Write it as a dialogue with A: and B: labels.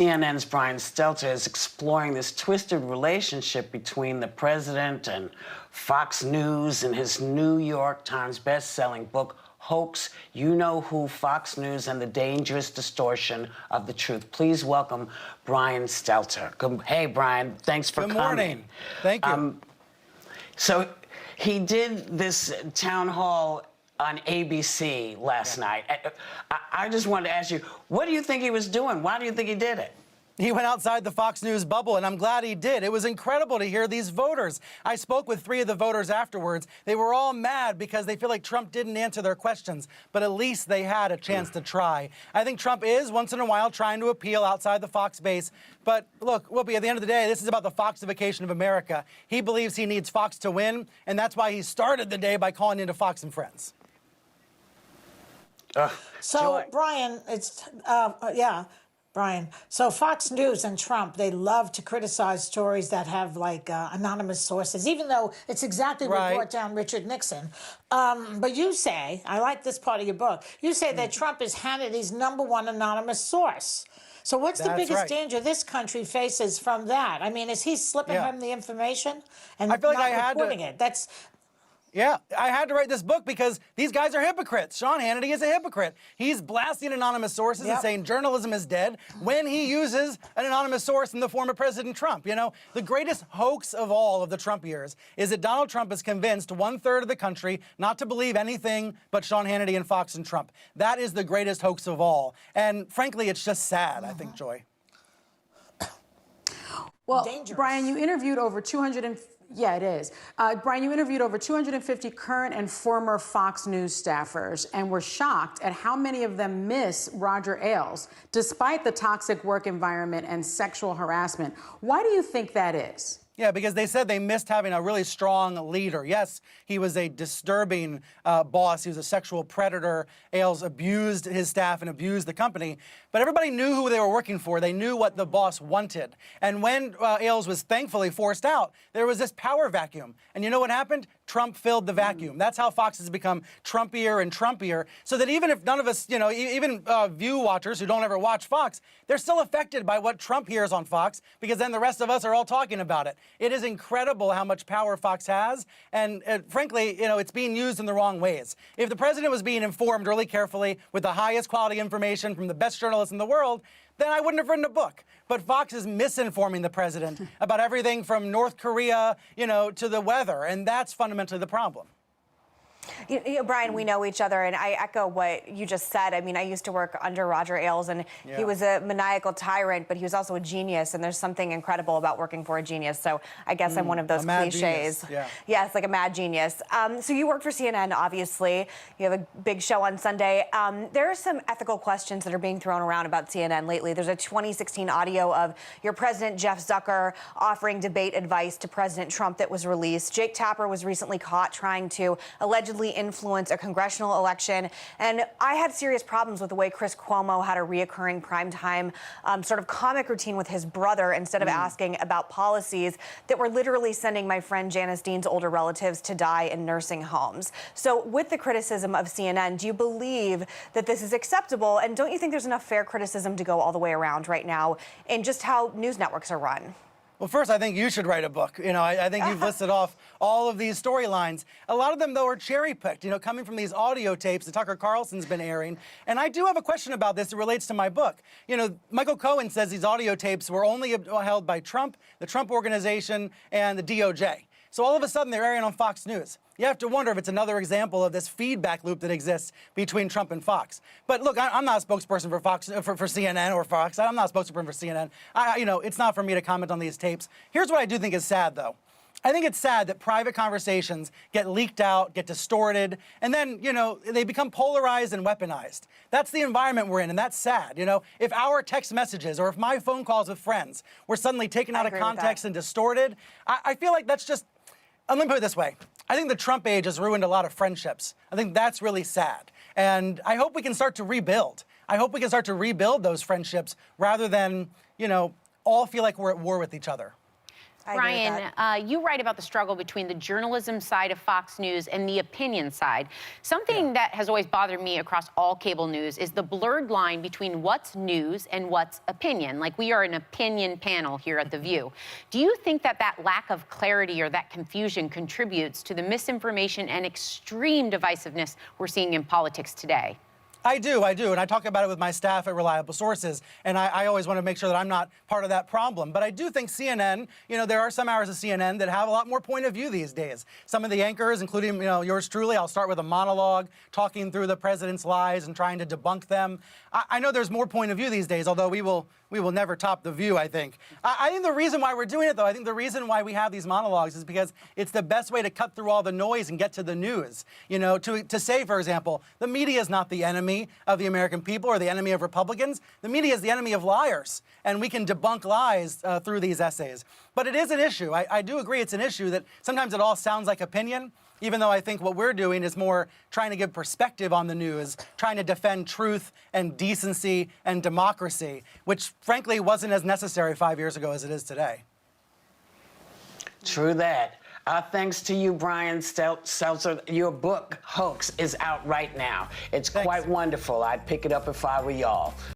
A: CNN's Brian Stelter is exploring this twisted relationship between the president and Fox News in his New York Times best-selling book, Hoax, You Know Who, Fox News and the Dangerous Distortion of the Truth. Please welcome Brian Stelter. Hey, Brian, thanks for coming.
B: Good morning. Thank you.
A: So he did this town hall on ABC last night. I just wanted to ask you, what do you think he was doing? Why do you think he did it?
B: He went outside the Fox News bubble, and I'm glad he did. It was incredible to hear these voters. I spoke with 3 of the voters afterwards. They were all mad because they feel like Trump didn't answer their questions, but at least they had a chance to try. I think Trump is, once in a while, trying to appeal outside the Fox base. But look, Whoopi, at the end of the day, this is about the Foxification of America. He believes he needs Fox to win, and that's why he started the day by calling into Fox and Friends.
C: So, Brian, Brian. So Fox News and Trump, they love to criticize stories that have, like, anonymous sources, even though it's exactly what brought down Richard Nixon. But you say, I like this part of your book, you say that Trump is Hannity's #1 anonymous source. So what's the biggest danger this country faces from that? I mean, is he slipping him the information and
B: I feel like
C: not reporting it? That's...
B: Yeah, I had to write this book because these guys are hypocrites. Sean Hannity is a hypocrite. He's blasting anonymous sources and saying journalism is dead when he uses an anonymous source in the form of President Trump. You know, the greatest hoax of all of the Trump years is that Donald Trump has convinced 1/3 of the country not to believe anything but Sean Hannity and Fox and Trump. That is the greatest hoax of all. And frankly, it's just sad, I think, Joy.
D: Well,
C: Dangerous.
D: Brian, you interviewed over 200 Yeah, it is. Brian, you interviewed over 250 current and former Fox News staffers and were shocked at how many of them miss Roger Ailes, despite the toxic work environment and sexual harassment. Why do you think that is?
B: Yeah, because they said they missed having a really strong leader. Yes, he was a disturbing boss. He was a sexual predator. Ailes abused his staff and abused the company. But everybody knew who they were working for. They knew what the boss wanted. And when Ailes was thankfully forced out, there was this power vacuum. And you know what happened? Trump filled the vacuum. That's how Fox has become Trumpier and Trumpier, so that even if none of us, you know, even View watchers who don't ever watch Fox, they're still affected by what Trump hears on Fox, because then the rest of us are all talking about it. It is incredible how much power Fox has, and frankly, you know, it's being used in the wrong ways. If the president was being informed really carefully with the highest quality information from the best journalists in the world, then I wouldn't have written a book. But Fox is misinforming the president about everything from North Korea, you know, to the weather, and that's fundamentally the problem.
E: You know, Brian, we know each other, and I echo what you just said. I mean, I used to work under Roger Ailes, and he was a maniacal tyrant, but he was also a genius, and there's something incredible about working for a genius. So I guess I'm one of those cliches. Yes, like a mad genius. So you worked for CNN, obviously. You have a big show on Sunday. There are some ethical questions that are being thrown around about CNN lately. There's a 2016 audio of your president, Jeff Zucker, offering debate advice to President Trump that was released. Jake Tapper was recently caught trying to allegedly influence a congressional election. And I had serious problems with the way Chris Cuomo had a reoccurring primetime sort of comic routine with his brother instead of asking about policies that were literally sending my friend Janice Dean's older relatives to die in nursing homes. So with the criticism of CNN, do you believe that this is acceptable? And don't you think there's enough fair criticism to go all the way around right now in just how news networks are run?
B: Well, first, I think you should write a book. You know, I think you've listed off all of these storylines. A lot of them, though, are cherry-picked, you know, coming from these audio tapes that Tucker Carlson's been airing. And I do have a question about this that relates to my book. You know, Michael Cohen says these audio tapes were only held by Trump, the Trump Organization, and the DOJ. So all of a sudden, they're airing on Fox News. You have to wonder if it's another example of this feedback loop that exists between Trump and Fox. But look, I'm not a spokesperson for Fox, for CNN or Fox. I'm not a spokesperson for CNN. You know, it's not for me to comment on these tapes. Here's what I do think is sad, though. I think it's sad that private conversations get leaked out, get distorted, and then, you know, they become polarized and weaponized. That's the environment we're in, and that's sad. You know, if our text messages or if my phone calls with friends were suddenly taken out of context and distorted, I feel like that's just... let me put it this way. I think the Trump age has ruined a lot of friendships. I think that's really sad. And I hope we can start to rebuild. I hope we can start to rebuild those friendships rather than, you know, all feel like we're at war with each other.
E: I agree with
F: Brian,
E: that.
F: you write about the struggle between the journalism side of Fox News and the opinion side. Something that has always bothered me across all cable news is the blurred line between what's news and what's opinion. Like, we are an opinion panel here at The View. Do you think that that lack of clarity or that confusion contributes to the misinformation and extreme divisiveness we're seeing in politics today?
B: I do, and I talk about it with my staff at Reliable Sources, and I always want to make sure that I'm not part of that problem. But I do think CNN, there are some hours of CNN that have a lot more point of view these days. Some of the anchors, including, yours truly, I'll start with a monologue, talking through the president's lies and trying to debunk them. I know there's more point of view these days, although we will never top The View, I think. I think the reason why we're doing it, though, I think the reason why we have these monologues is because it's the best way to cut through all the noise and get to the news. To say, for example, the media is not the enemy of the American people or the enemy of Republicans. The media is the enemy of liars, and we can debunk lies through these essays. But it is an issue. I do agree it's an issue that sometimes it all sounds like opinion, even though I think what we're doing is more trying to give perspective on the news, trying to defend truth and decency and democracy, which frankly wasn't as necessary 5 years ago as it is today.
A: True that. Thanks to you, Brian Stelter. Your book, Hoax, is out right now. It's quite wonderful. I'd pick it up if I were y'all.